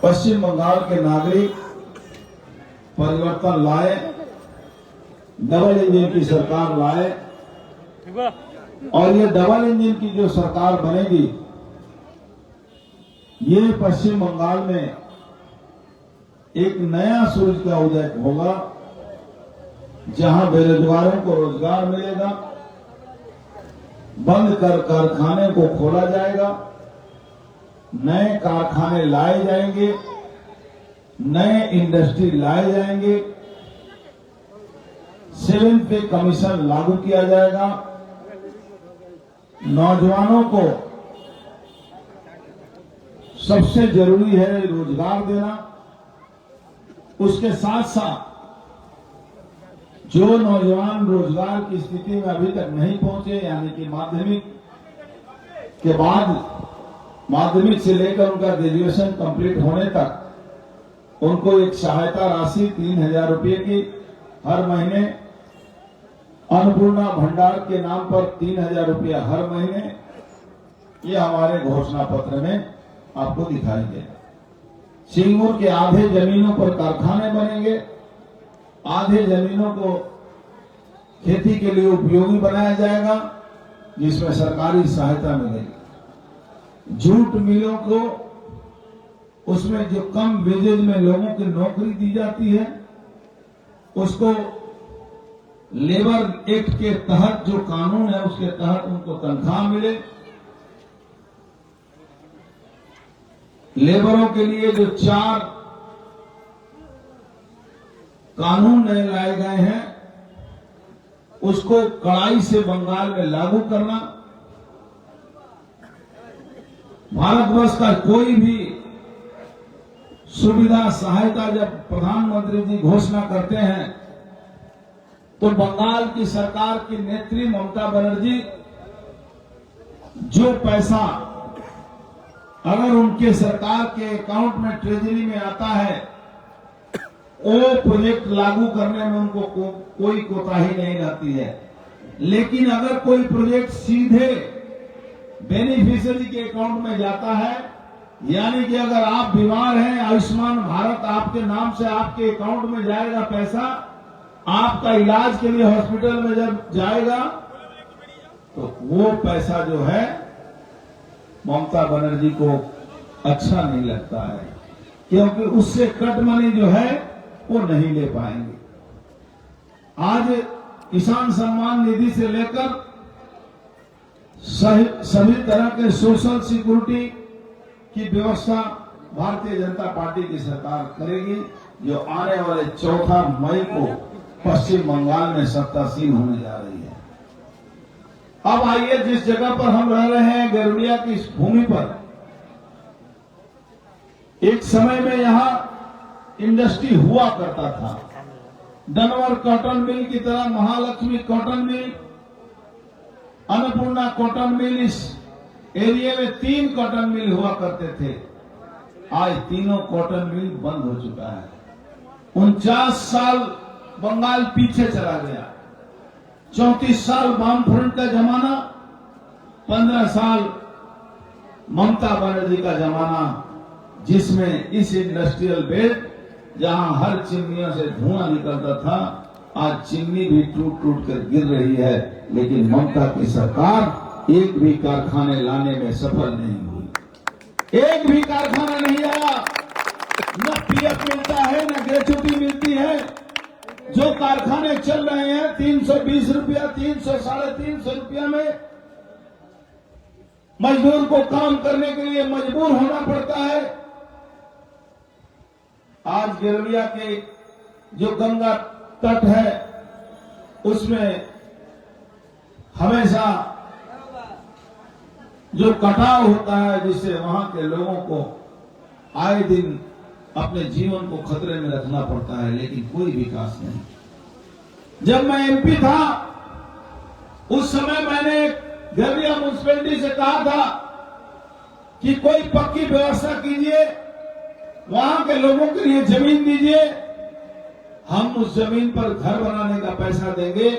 पश्चिम बंगाल के नागरिक परिवर्तन लाए, डबल इंजन की सरकार लाए और ये डबल इंजन की जो सरकार बनेगी, ये पश्चिम बंगाल में एक नया सूरज का उदय होगा, जहां बेरोजगारों को रोजगार मिलेगा, बंद कर कारखाने को खोला जाएगा, नए कारखाने लाए जाएंगे, नए इंडस्ट्री लाए जाएंगे, 7th पे कमीशन लागू किया जाएगा, नौजवानों को सबसे जरूरी है रोजगार देना। उसके साथ साथ जो नौजवान रोजगार की स्थिति में अभी तक नहीं पहुंचे, यानी कि माध्यमिक के बाद, माध्यमिक से लेकर उनका ग्रेजुएशन कंप्लीट होने तक उनको एक सहायता राशि 3,000 रुपये की हर महीने, अन्नपूर्णा भंडार के नाम पर 3,000 रुपया हर महीने, ये हमारे घोषणा पत्र में आपको दिखाई दे। सिंगूर के आधे जमीनों पर कारखाने बनेंगे, आधे जमीनों को खेती के लिए उपयोगी बनाया जाएगा, जिसमें सरकारी सहायता मिलेगी। जूट मिलों को, उसमें जो कम वेजेज में लोगों की नौकरी दी जाती है, उसको लेबर एक्ट के तहत जो कानून है उसके तहत उनको तनख्वाह मिले। लेबरों के लिए जो 4 कानून नए लाए गए हैं, उसको कड़ाई से बंगाल में लागू करना। भारतवर्ष का कोई भी सुविधा सहायता जब प्रधानमंत्री जी घोषणा करते हैं, तो बंगाल की सरकार की नेत्री ममता बनर्जी जो पैसा अगर उनके सरकार के अकाउंट में ट्रेजरी में आता है, वो प्रोजेक्ट लागू करने में उनको कोई कोताही नहीं रहती है। लेकिन अगर कोई प्रोजेक्ट सीधे बेनिफिशियरी के अकाउंट में जाता है, यानी कि अगर आप बीमार हैं, आयुष्मान भारत आपके नाम से आपके अकाउंट में जाएगा पैसा, आपका इलाज के लिए हॉस्पिटल में जब जाएगा, तो वो पैसा जो है ममता बनर्जी को अच्छा नहीं लगता है, क्योंकि उससे कट मनी जो है वो नहीं ले पाएंगे। आज किसान सम्मान निधि से लेकर सभी तरह के सोशल सिक्योरिटी की व्यवस्था भारतीय जनता पार्टी की सरकार करेगी, जो आने वाले 4 मई को पश्चिम बंगाल में सत्तासीन होने जा रही है। अब आइए, जिस जगह पर हम रह रहे हैं, गरुड़िया की इस भूमि पर एक समय में यहां इंडस्ट्री हुआ करता था। डनवर कॉटन मिल की तरह Mahalakshmi cotton mill, Annapurna cotton mill, इस एरिया में 3 कॉटन मिल हुआ करते थे। आज तीनों कॉटन मिल बंद हो चुका है। 49 साल बंगाल पीछे चला गया। 34 साल वामफ्रंट का जमाना, 15 साल ममता बनर्जी का जमाना, जिसमें इस इंडस्ट्रियल बेल्ट, जहां हर चिमनियों से धुआं निकलता था, आज चिमनी भी टूट टूट कर गिर रही है। लेकिन ममता की सरकार एक भी कारखाने लाने में सफल नहीं हुई। एक भी कारखाना नहीं आया। न पीएफ मिलता है, न ग्रेच्युटी मिलती है। जो कारखाने चल रहे हैं 320 रुपया, 300, 350 रुपया में मजदूर को काम करने के लिए मजबूर होना पड़ता है। आज गिरलिया के जो गंगा तट है, उसमें हमेशा जो कटाव होता है, जिससे वहां के लोगों को आए दिन अपने जीवन को खतरे में रखना पड़ता है, लेकिन कोई विकास नहीं। जब मैं एमपी था, उस समय मैंने गिरलिया म्युनिसिपैलिटी से कहा था कि कोई पक्की व्यवस्था कीजिए, वहां के लोगों के लिए जमीन दीजिए, हम उस जमीन पर घर बनाने का पैसा देंगे,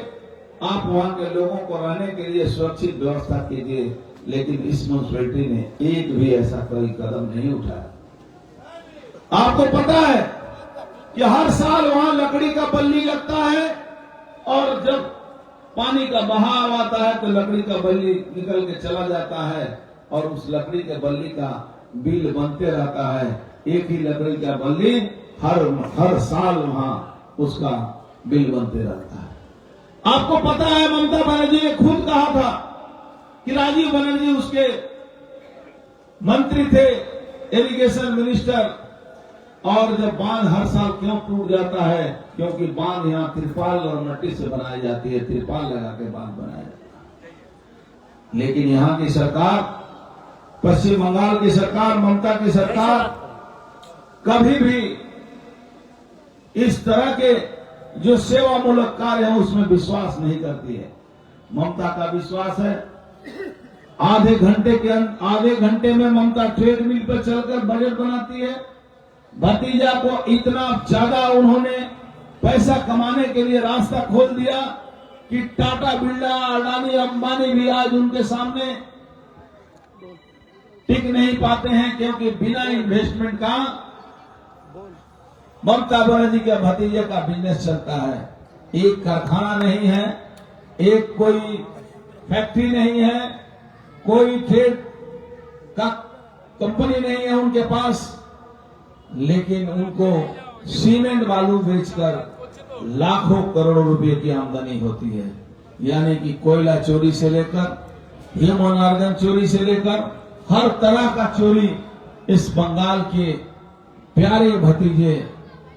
आप वहां के लोगों को रहने के लिए सुरक्षित व्यवस्था कीजिए। लेकिन इस म्युनिसिपैलिटी ने एक भी ऐसा कोई कदम नहीं उठाया। आपको पता है कि हर साल वहां लकड़ी का बल्ली लगता है और जब पानी का बहाव आता है तो लकड़ी का बल्ली निकल के चला जाता है और उस लकड़ी के बल्ली का बिल बनते रहता है। एक ही लकड़ी का बल्ली हर साल वहां उसका बिल बनते रहता है। आपको पता है ममता बनर्जी ने खुद कहा था कि राजीव बनर्जी उसके मंत्री थे, इरिगेशन मिनिस्टर, और जब बांध हर साल क्यों टूट जाता है, क्योंकि बांध यहाँ त्रिपाल और मट्टी से बनाई जाती है, त्रिपाल लगा के बांध बनाया जाता है। लेकिन यहाँ की सरकार, पश्चिम बंगाल की सरकार, ममता की सरकार कभी भी इस तरह के जो सेवामूलक कार्य है उसमें विश्वास नहीं करती है। ममता का विश्वास है आधे घंटे में ममता ट्रेडमिल पर चलकर बजट बनाती है। भतीजा को इतना ज्यादा उन्होंने पैसा कमाने के लिए रास्ता खोल दिया कि टाटा, बिरला, अडानी, अंबानी भी आज उनके सामने टिक नहीं पाते हैं, क्योंकि बिना इन्वेस्टमेंट का ममता बनर्जी के भतीजे का बिजनेस चलता है। एक कारखाना नहीं है, एक कोई फैक्ट्री नहीं है, कोई ट्रेड का कंपनी नहीं है उनके पास, लेकिन उनको सीमेंट बालू बेचकर लाखों करोड़ों रुपए की आमदनी होती है। यानी कि कोयला चोरी से लेकर ह्यूमन ऑर्गन चोरी से लेकर हर तरह का चोरी इस बंगाल के प्यारे भतीजे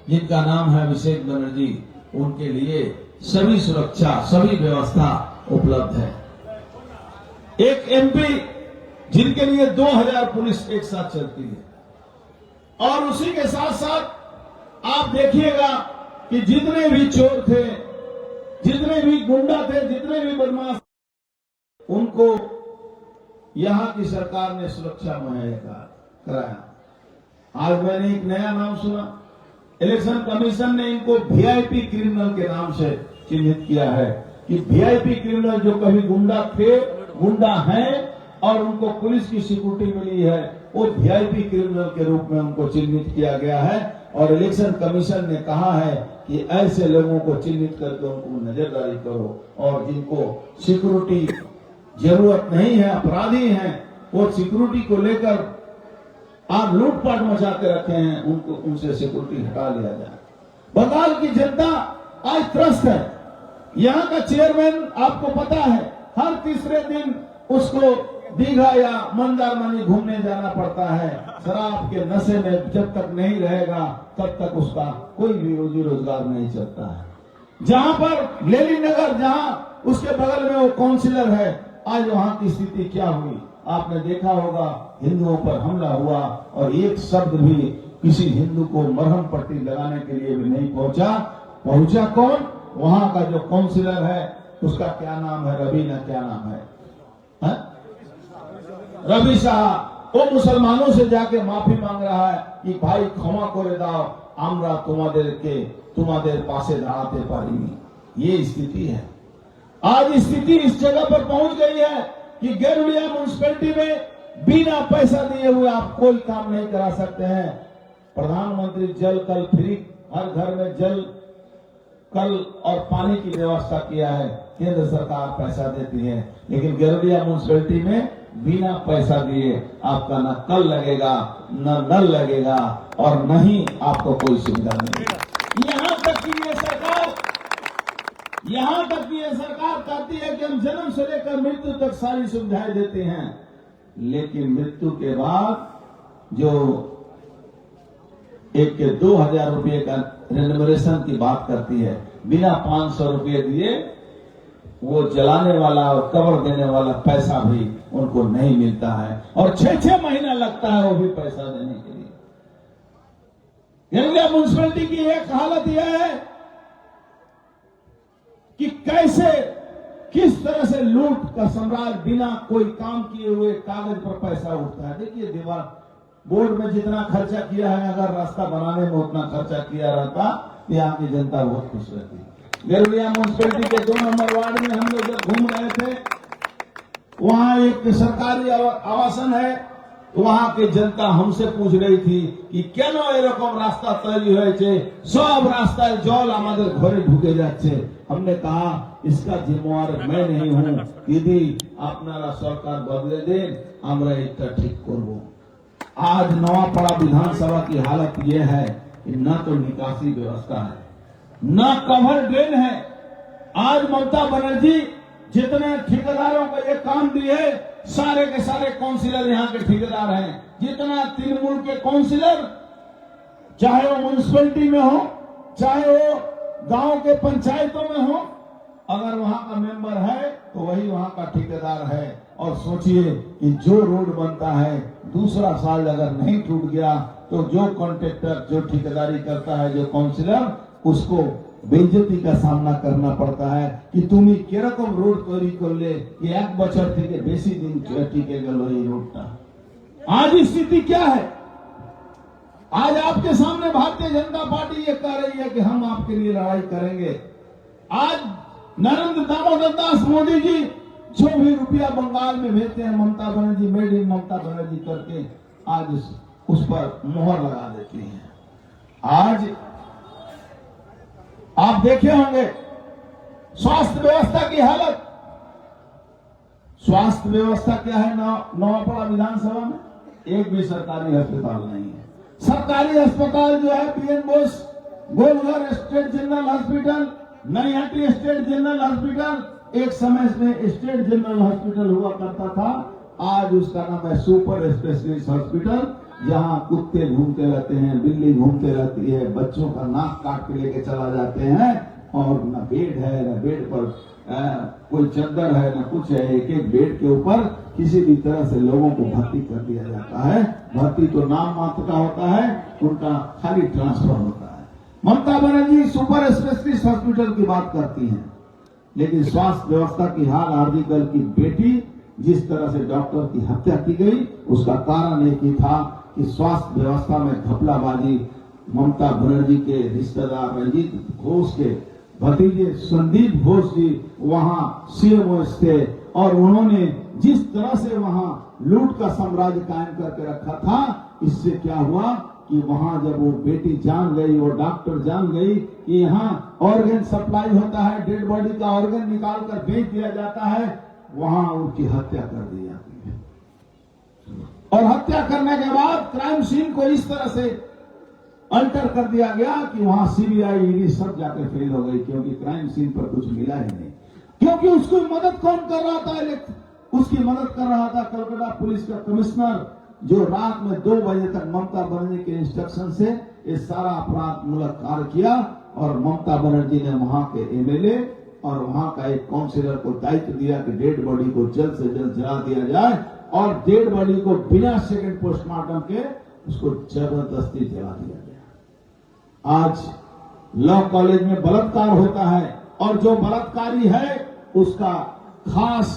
जिनका नाम है अभिषेक बनर्जी, उनके लिए सभी सुरक्षा, सभी व्यवस्था उपलब्ध है। एक एमपी जिनके लिए 2000 पुलिस एक साथ चलती है, और उसी के साथ साथ आप देखिएगा कि जितने भी चोर थे, जितने भी गुंडा थे, जितने भी बदमाश, उनको यहां की सरकार ने सुरक्षा मुहैया कराया। आज मैंने एक नया नाम सुना, इलेक्शन कमीशन ने इनको वीआईपी क्रिमिनल के नाम से चिन्हित किया है कि वीआईपी क्रिमिनल जो कभी गुंडा थे, गुंडा हैं और उनको पुलिस की सिक्योरिटी मिली है, वो वीआईपी क्रिमिनल के रूप में उनको चिन्हित किया गया है। और इलेक्शन कमीशन ने कहा है कि ऐसे लोगों को चिन्हित करके उनको नजरदारी करो, और जिनको सिक्योरिटी जरूरत नहीं है, अपराधी हैं, वो सिक्योरिटी को लेकर आप लूटपाट मचाते रखे हैं, उनको उनसे सिक्योरिटी हटा लिया जाए। बंगाल की जनता आज त्रस्त है। यहाँ का चेयरमैन आपको पता है, हर तीसरे दिन उसको दीघा या मंदारमनी घूमने जाना पड़ता है। शराब के नशे में जब तक नहीं रहेगा तब तक उसका कोई भी रोजी रोजगार नहीं चलता है। जहां पर लेली नगर, जहां उसके बगल में वो काउंसिलर है, आज वहां की स्थिति क्या हुई आपने देखा होगा। हिंदुओं पर हमला हुआ और एक शब्द भी किसी हिंदू को मरहम पट्टी लगाने के लिए भी नहीं पहुंचा कौन? वहां का जो काउंसिलर है, उसका क्या नाम है, रबीना, क्या नाम है? रवि शाह, वो मुसलमानों से जाके माफी मांग रहा है कि भाई क्षमा करे दाओ, आमरा तुम्हारे पासे दाঁড়াতে पारिনি। ये स्थिति है। आज स्थिति इस जगह पर पहुंच गई है कि गेरुड़िया म्युनिसिपैलिटी में बिना पैसा दिए हुए आप कोई काम नहीं करा सकते हैं। प्रधानमंत्री जल कल फ्री, हर घर में जल कल और पानी की व्यवस्था किया है, केंद्र सरकार पैसा देती है, लेकिन गेरुड़िया म्युनिसिपैलिटी में बिना पैसा दिए आपका न कल लगेगा, न नल लगेगा, और न ही आपको कोई सुविधा मिलेगी। यहाँ तक कि ये सरकार कहती है कि हम जन्म से लेकर मृत्यु तक सारी सुविधाएं देते हैं, लेकिन मृत्यु के बाद जो 2000 रुपये का रेन्यूमरेशन की बात करती है, बिना 500 रुपये दिए वो जलाने वाला और कब्र देने वाला पैसा भी उनको नहीं मिलता है, और 6-6 महीना लगता है वो भी पैसा देने के लिए। गेरुड़िया म्युनिसिपैलिटी की एक हालत यह है कि कैसे, किस तरह से लूट का सम्राट बिना कोई काम किए हुए कागज पर पैसा उठता है। देखिए, दीवार बोर्ड में जितना खर्चा किया है, अगर रास्ता बनाने में उतना खर्चा किया रहता तो यहाँ की जनता बहुत खुश रहती। गेरुड़िया म्युनिसिपैलिटी के 2 नंबर वार्ड में हम लोग जब घूम रहे थे, वहां एक सरकारी आवासन है, तो वहां की जनता हमसे पूछ रही थी कि কেন এরকম রাস্তা তৈরি হয়েছে, सब রাস্তায় জল আমাদের ঘরে ঢুকে যাচ্ছে। हमने कहा इसका जिम्मेवार मैं नहीं हूं, यदि আপনারা সরকার বদলে দেন আমরা এটা ঠিক করব। आज नवापड़ा विधानसभा की हालत यह है कि न तो निकासी व्यवस्था है, न कवर ड्रेन है। आज ममता बनर्जी जितने ठेकेदारों को ये काम दिए, सारे के सारे काउंसिलर यहाँ के ठेकेदार हैं। जितना तृणमूल के काउंसिलर, चाहे वो म्यूनिसिपैलिटी में हो, चाहे वो गांव के पंचायतों में हो, अगर वहां का मेंबर है तो वही वहां का ठेकेदार है। और सोचिए कि जो रोड बनता है दूसरा साल अगर नहीं टूट गया तो जो कॉन्ट्रैक्टर, जो ठेकेदारी करता है, जो काउंसिलर, उसको बेइज्जती का सामना करना पड़ता है कि तुम्हें किरकम रोड तैयारी कर ले कि एक बचर থেকে বেশি दिन टिके गल ये रोडटा। आज स्थिति क्या है? आज आपके सामने भारतीय जनता पार्टी ये कह रही है कि हम आपके लिए लड़ाई करेंगे। आज नरेंद्र दामोदर दास मोदी जी जो भी रुपया बंगाल में भेजते हैं, ममता बनर्जी मेड इन ममता बनर्जी करके आज उस पर मोहर लगा देती हैं। आज आप देखे होंगे स्वास्थ्य व्यवस्था की हालत। स्वास्थ्य व्यवस्था क्या है नवापड़ा विधानसभा में? एक भी सरकारी अस्पताल नहीं है। सरकारी अस्पताल जो है BN Bose, Golghar state general hospital, Naiyati state general hospital, एक समय में स्टेट जनरल हॉस्पिटल हुआ करता था, आज उसका नाम है सुपर स्पेशलिस्ट हॉस्पिटल, जहां कुत्ते घूमते रहते हैं, बिल्ली घूमते रहती है, बच्चों का नाक काट के लेके चला जाते हैं, और न बेड है, न बेड पर कोई चद्दर है, न कुछ है। एक एक बेड के ऊपर किसी भी तरह से लोगों को भर्ती कर दिया जाता है। भर्ती तो नाम मात्र का होता है, उनका खाली ट्रांसफर होता है। Mamata Banerjee super specialist hospital की बात करती हैं, लेकिन स्वास्थ्य व्यवस्था की हाल आर्जिकल की बेटी जिस तरह से डॉक्टर की हत्या की गई, उसका कारण एक ही था कि स्वास्थ्य व्यवस्था में घपलाबाजी। ममता बनर्जी के रिश्तेदार रंजीत घोष के भतीजे संदीप घोष जी वहां सीएमओ थे, और उन्होंने जिस तरह से वहां लूट का साम्राज्य कायम करके रखा था, इससे क्या हुआ कि वहां जब वो बेटी जान गई, वो डॉक्टर जान गई कि यहाँ ऑर्गन सप्लाई होता है, डेड बॉडी का ऑर्गन निकाल कर बेच दिया जाता है, वहां उनकी हत्या कर दी जाती है। और हत्या करने के बाद क्राइम सीन को इस तरह से अल्टर कर दिया गया कि वहां सीबीआई ईडी सब जाकर फेल हो गई, क्योंकि क्राइम सीन पर कुछ मिला ही नहीं। क्योंकि उसकी मदद कौन कर रहा था? उसकी मदद कर रहा था कलकत्ता पुलिस का कमिश्नर, जो रात में 2 बजे तक ममता बनर्जी के इंस्ट्रक्शन से ये सारा अपराध मूलक कार्य किया। और ममता बनर्जी ने वहां के एमएलए और वहां का एक काउंसिलर को दायित्व दिया कि डेड बॉडी को जल्द से जल्द जला दिया जाए, और डेड बॉडी को बिना सेकंड पोस्टमार्टम के उसको जबरदस्ती जला दिया गया। आज लॉ कॉलेज में बलात्कार होता है, और जो बलात्कारी है उसका खास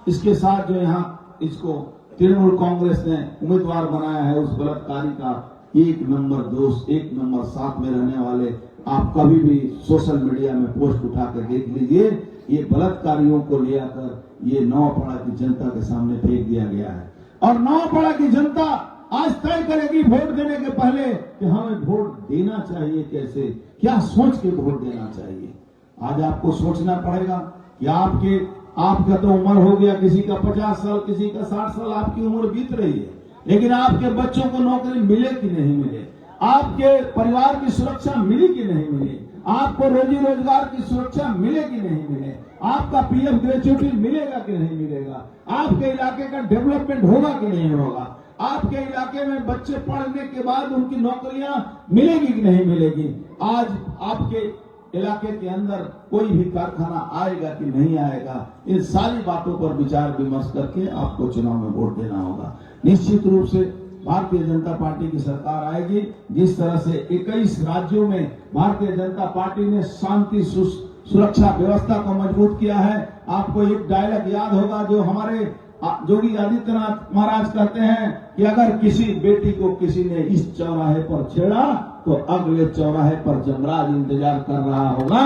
इसके साथ जो यहाँ इसको तृणमूल कांग्रेस ने उम्मीदवार बनाया है, उस बलात्कारी का 1 नंबर दोस्त, 1 नंबर साथ में रहने वाले, आप कभी भी सोशल मीडिया में पोस्ट उठाकर देख लीजिए। ये बलात्कारियों को लेकर ये नवापड़ा की जनता के सामने फेंक दिया गया है, और नवापड़ा की जनता आज तय करेगी वोट देने के पहले कि हमें वोट देना चाहिए कैसे, क्या सोच के वोट देना चाहिए। आज आपको सोचना पड़ेगा कि आपका तो उम्र हो गया, किसी का 50 साल, किसी का 60 साल आपकी उम्र बीत रही है, लेकिन आपके बच्चों को नौकरी मिले कि नहीं मिले, आपके परिवार की सुरक्षा मिली कि नहीं मिली, आपको रोजी रोजगार की सुरक्षा मिले कि नहीं मिले, आपका पीएफ ग्रेच्युटी मिलेगा कि नहीं मिलेगा, आपके इलाके का डेवलपमेंट होगा कि नहीं होगा, आपके इलाके में बच्चे पढ़ने के बाद उनकी नौकरियां मिलेगी कि नहीं मिलेगी, आज आपके इलाके के अंदर कोई भी कारखाना आएगा कि नहीं आएगा, इन सारी बातों पर विचार विमर्श करके आपको चुनाव में वोट देना होगा। निश्चित रूप से भारतीय जनता पार्टी की सरकार आएगी। जिस तरह से 21 राज्यों में भारतीय जनता पार्टी ने शांति सुरक्षा व्यवस्था को मजबूत किया है। आपको एक डायलॉग याद होगा जो हमारे योगी आदित्यनाथ महाराज कहते हैं कि अगर किसी बेटी को किसी ने इस चौराहे पर छेड़ा तो अगले चौराहे पर जमराज इंतजार कर रहा होगा।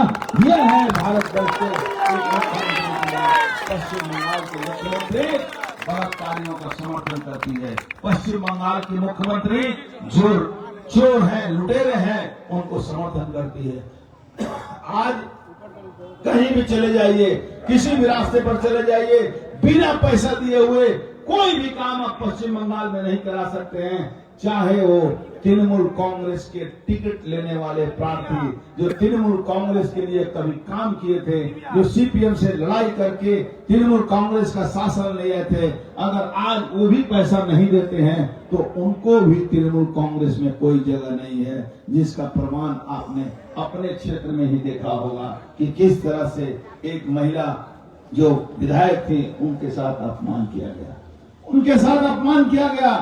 यह है भारत वर्ष के पश्चिम बंगाल के मुख्यमंत्री बलात्कारियों का समर्थन करती है। पश्चिम बंगाल की मुख्यमंत्री जो चोर हैं, लुटेरे हैं, उनको समर्थन करती है। आज कहीं भी चले जाइए, किसी भी रास्ते पर चले जाइए, बिना पैसा दिए हुए कोई भी काम आप पश्चिम बंगाल में नहीं करा सकते हैं। चाहे वो तृणमूल कांग्रेस के टिकट लेने वाले प्रार्थी जो तृणमूल कांग्रेस के लिए कभी काम किए थे, जो सीपीएम से लड़ाई करके तृणमूल कांग्रेस का शासन ले आए थे, अगर आज वो भी पैसा नहीं देते हैं तो उनको भी तृणमूल कांग्रेस में कोई जगह नहीं है, जिसका प्रमाण आपने अपने क्षेत्र में ही देखा होगा कि किस तरह से एक महिला जो विधायक थी उनके साथ अपमान किया गया, उनके साथ अपमान किया गया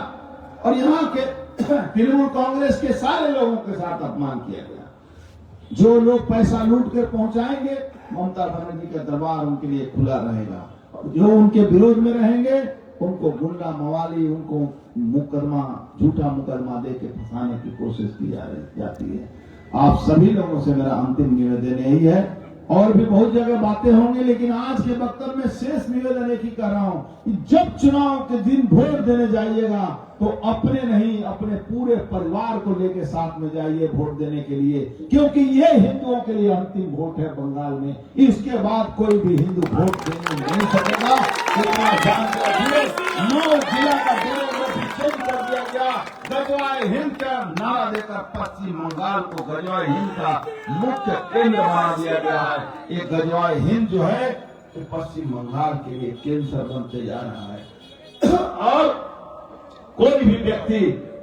और यहाँ के तृणमूल कांग्रेस के सारे लोगों के साथ अपमान किया गया। जो लोग पैसा लूट कर पहुंचाएंगे, ममता बनर्जी का दरबार उनके लिए खुला रहेगा, और जो उनके विरोध में रहेंगे उनको गुंडा मवाली, उनको मुकदमा, झूठा मुकदमा दे के फंसाने की कोशिश की जाती है। आप सभी लोगों से मेरा अंतिम निवेदन यही है, और भी बहुत जगह बातें होंगी, लेकिन आज के वक्तव्य में शेष निवेदन एक ही कर रहा हूं कि जब चुनाव के दिन वोट देने जाइएगा तो अपने नहीं, अपने पूरे परिवार को लेकर साथ में जाइए वोट देने के लिए, क्योंकि ये हिंदुओं के लिए अंतिम वोट है बंगाल में। इसके बाद कोई भी हिंदू वोट देने नहीं सकेगा। इतना जानते रखिए, 9 जिला का चेंज कर दिया गया। गजवाए हिंद का नारा देकर पश्चिम बंगाल को गजवाए हिंद का मुख्य केंद्र बना दिया गया है। ये गजवाए हिंद जो है तो पश्चिम बंगाल के लिए केंद्र बनते जा रहा है, और कोई भी व्यक्ति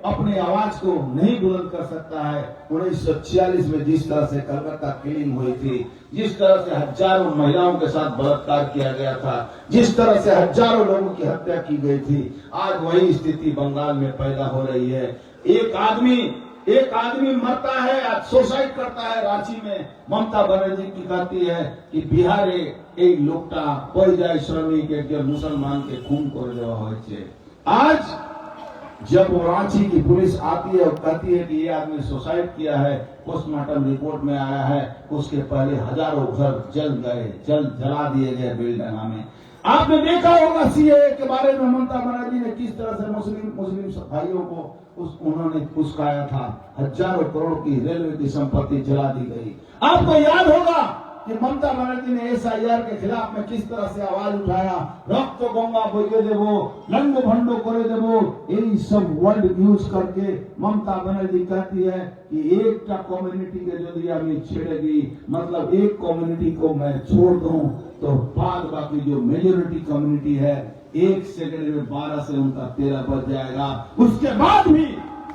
अपनी आवाज को नहीं बुलंद कर सकता है। 1946 में जिस तरह से कलकत्ता किलिंग हुई थी, जिस तरह से हजारों महिलाओं के साथ बलात्कार किया गया था, जिस तरह से हजारों लोगों की हत्या की गई थी, आज वही स्थिति बंगाल में पैदा हो रही है। एक आदमी मरता है, आज सुसाइड करता है रांची में। ममता बनर्जी की कहती है कि बिहारे एक लोकटा पड़ जाए श्रमिक एक मुसलमान के खून कर देवा होय। आज जब वो रांची की पुलिस आती है और कहती है कि ये आदमी सुसाइड किया है, पोस्टमार्टम रिपोर्ट में आया है, उसके पहले हजारों घर जला दिए गए बेलडांगा में। आपने देखा होगा सीएए के बारे में ममता बनर्जी ने किस तरह से मुस्लिम भाइयों को उन्होंने उस्काया था। हजारों करोड़ की रेलवे की संपत्ति जला दी गई। आपको याद होगा कि ममता बनर्जी ने एसआईआर के खिलाफ में किस तरह से आवाज उठाया, रक्त गंगा बोइए देवो, लंग भंडो करे देवो, यही सब वर्ड यूज करके ममता बनर्जी कहती है कि एक कम्युनिटी के जो दिया में छेड़ेगी, मतलब एक कम्युनिटी को मैं छोड़ दूं तो बाद बाकी जो मेजोरिटी कम्युनिटी है 1 सेकंड में 12 से उनका 13 बच जाएगा। उसके बाद भी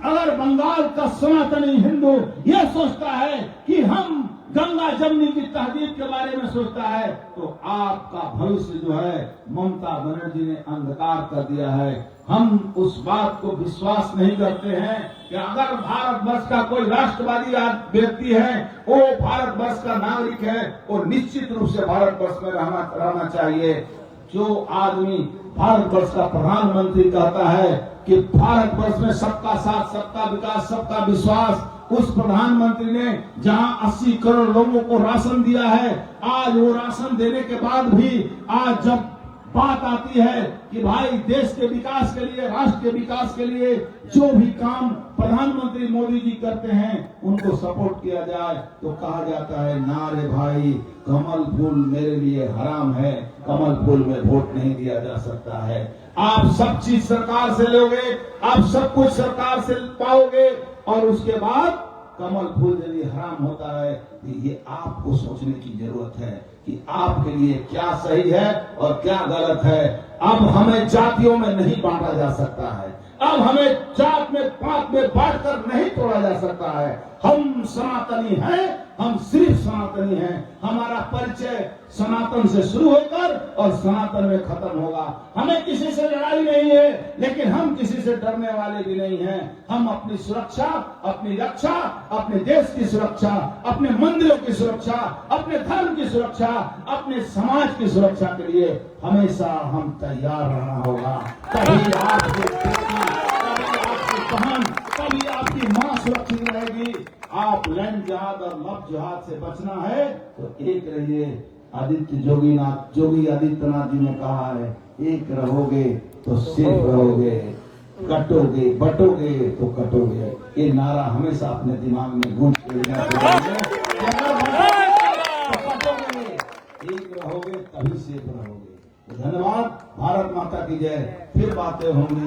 अगर बंगाल का सनातनी हिंदू यह सोचता है कि हम गंगा जमनी की तहजीब के बारे में सोचता है, तो आपका भविष्य जो है ममता बनर्जी ने अंधकार कर दिया है। हम उस बात को विश्वास नहीं करते हैं कि अगर भारतवर्ष का कोई राष्ट्रवादी व्यक्ति है, वो भारतवर्ष का नागरिक है, वो निश्चित रूप से भारतवर्ष में रहना चाहिए। जो आदमी भारतवर्ष का प्रधानमंत्री कहता है कि भारतवर्ष में सबका साथ, सबका विकास, सबका विश्वास, उस प्रधानमंत्री ने जहां 80 करोड़ लोगों को राशन दिया है, आज वो राशन देने के बाद भी आज जब बात आती है कि भाई देश के विकास के लिए, राष्ट्र के विकास के लिए जो भी काम प्रधानमंत्री मोदी जी करते हैं उनको सपोर्ट किया जाए, तो कहा जाता है ना रे भाई, कमल फूल मेरे लिए हराम है, कमल फूल में वोट नहीं दिया जा सकता है। आप सब चीज सरकार से लोगे, आप सब कुछ सरकार से पाओगे, और उसके बाद कमल फूल यदि हराम होता है तो ये आपको सोचने की जरूरत है कि आपके लिए क्या सही है और क्या गलत है। अब हमें जातियों में नहीं बांटा जा सकता है, अब हमें जात में पात में बांटकर नहीं तोड़ा जा सकता है। हम सनातनी हैं, हम सिर्फ सनातनी हैं। हमारा परिचय सनातन से शुरू होकर और सनातन में खत्म होगा। हमें किसी से लड़ाई नहीं है, लेकिन हम किसी से डरने वाले भी नहीं हैं। हम अपनी सुरक्षा, अपनी रक्षा, अपने देश की सुरक्षा, अपने मंदिरों की सुरक्षा, अपने धर्म की सुरक्षा, अपने समाज की सुरक्षा के लिए हमेशा हम तैयार रहना होगा। तभी आपकी बहन, तभी आपकी मां सुरक्षित रहेगी। आप लैंड जहाज और लव जहाज से बचना है तो एक रहिए। योगी आदित्यनाथ जी ने कहा है, एक रहोगे तो सेफ रहोगे, कटोगे बटोगे तो कटोगे। ये नारा हमेशा अपने दिमाग में गूंज के लेना चाहिए। तो कटोगे, एक रहोगे तभी सेफ रहोगे। धन्यवाद। भारत माता की जय। फिर बातें होंगी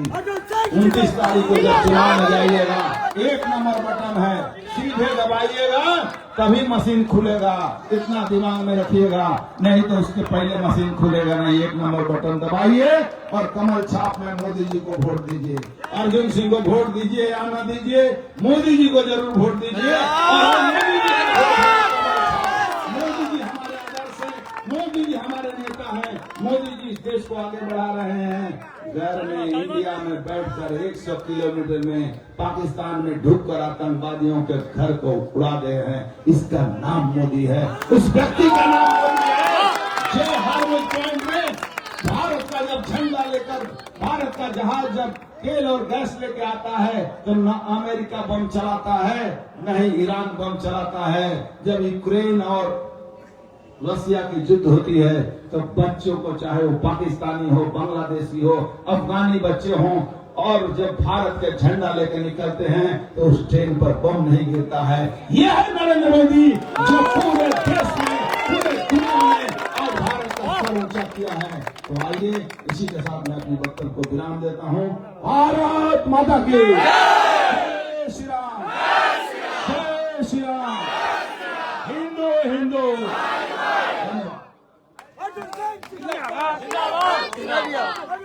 29 तारीख को जब चुनाव में जाइएगा, 1 नंबर बटन है, सीधे दबाइएगा तभी मशीन खुलेगा। इतना दिमाग में रखिएगा, नहीं तो उसके पहले मशीन खुलेगा नहीं। 1 नंबर बटन दबाइए और कमल छाप में मोदी जी को वोट दीजिए। अर्जुन सिंह को वोट दीजिए या न दीजिए, मोदी जी को जरूर वोट दीजिए। और मोदी जी हमारे आदर्श है, मोदी जी हमारे नेता हैं, मोदी जी इस देश को आगे बढ़ा रहे हैं। घर में इंडिया में बैठकर 100 किलोमीटर में पाकिस्तान में ढुककर आतंकवादियों के घर को उड़ा दे हैं। इसका नाम मोदी है, उस व्यक्ति का नाम मोदी है जो हर पॉइंट में भारत का जब झंडा लेकर, भारत का जहाज जब तेल और गैस लेके आता है तो न अमेरिका बम चलाता है न ही ईरान बम चलाता है। जब यूक्रेन और रसिया की युद्ध होती है तो बच्चों को, चाहे वो पाकिस्तानी हो, बांग्लादेशी हो, अफगानी बच्चे हों, और जब भारत के झंडा लेकर निकलते हैं तो उस ट्रेन पर बम नहीं गिरता है। यह है नरेंद्र मोदी जो पूरे देश में, पूरे दुनिया में और भारत का स्तर ऊंचा किया है। तो आइए, इसी के साथ मैं अपने वक्तव्य को विराम देता हूँ। भारत माता की जय श्री राम, जय श्री राम, हिंदू हिंदू। जिंदाबाद जिंदाबाद जिंदाबाद।